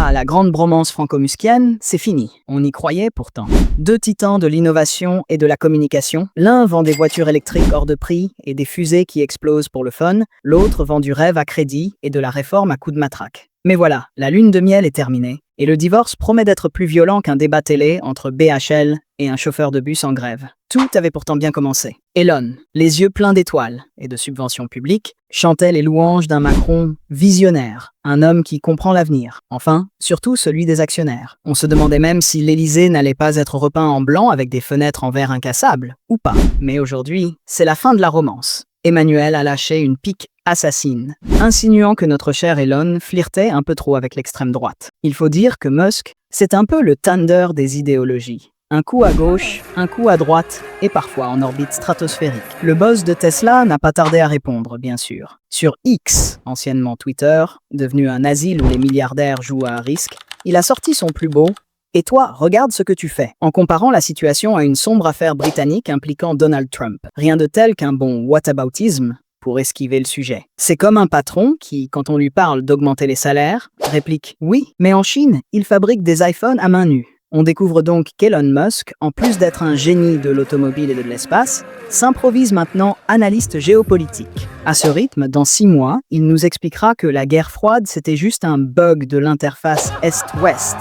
Ah, la grande bromance franco-musquienne, c'est fini. On y croyait pourtant. Deux titans de l'innovation et de la communication. L'un vend des voitures électriques hors de prix et des fusées qui explosent pour le fun. L'autre vend du rêve à crédit et de la réforme à coups de matraque. Mais voilà, la lune de miel est terminée. Et le divorce promet d'être plus violent qu'un débat télé entre BHL et un chauffeur de bus en grève. Tout avait pourtant bien commencé. Elon, les yeux pleins d'étoiles et de subventions publiques, chantait les louanges d'un Macron visionnaire, un homme qui comprend l'avenir. Enfin, surtout celui des actionnaires. On se demandait même si l'Élysée n'allait pas être repeint en blanc avec des fenêtres en verre incassables, ou pas. Mais aujourd'hui, c'est la fin de la romance. Emmanuel a lâché une pique assassine, insinuant que notre cher Elon flirtait un peu trop avec l'extrême droite. Il faut dire que Musk, c'est un peu le Tinder des idéologies. Un coup à gauche, un coup à droite, et parfois en orbite stratosphérique. Le boss de Tesla n'a pas tardé à répondre, bien sûr. Sur X, anciennement Twitter, devenu un asile où les milliardaires jouent à risque, il a sorti son plus beau « Et toi, regarde ce que tu fais », en comparant la situation à une sombre affaire britannique impliquant Donald Trump. Rien de tel qu'un bon whataboutisme pour esquiver le sujet. C'est comme un patron qui, quand on lui parle d'augmenter les salaires, réplique « Oui, mais en Chine, ils fabriquent des iPhones à main nue ». On découvre donc qu'Elon Musk, en plus d'être un génie de l'automobile et de l'espace, s'improvise maintenant analyste géopolitique. À ce rythme, dans 6 mois, il nous expliquera que la guerre froide, c'était juste un bug de l'interface Est-Ouest,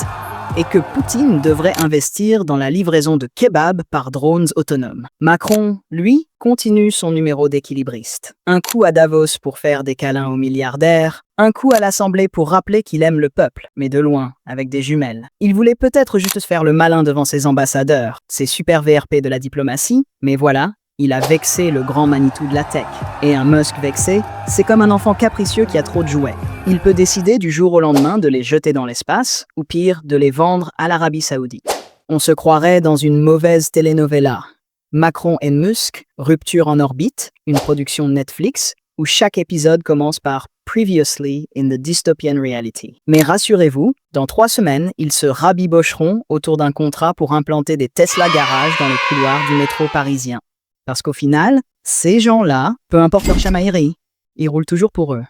et que Poutine devrait investir dans la livraison de kebabs par drones autonomes. Macron, lui, continue son numéro d'équilibriste. Un coup à Davos pour faire des câlins aux milliardaires, un coup à l'Assemblée pour rappeler qu'il aime le peuple, mais de loin, avec des jumelles. Il voulait peut-être juste se faire le malin devant ses ambassadeurs, ses super VRP de la diplomatie, mais voilà, il a vexé le grand Manitou de la tech. Et un Musk vexé, c'est comme un enfant capricieux qui a trop de jouets. Il peut décider du jour au lendemain de les jeter dans l'espace, ou pire, de les vendre à l'Arabie Saoudite. On se croirait dans une mauvaise telenovela. Macron et Musk, rupture en orbite, une production Netflix, où chaque épisode commence par « Previously in the dystopian reality ». Mais rassurez-vous, dans 3 semaines, ils se rabibocheront autour d'un contrat pour implanter des Tesla Garage dans les couloirs du métro parisien. Parce qu'au final, ces gens-là, peu importe leur chamaillerie, ils roulent toujours pour eux.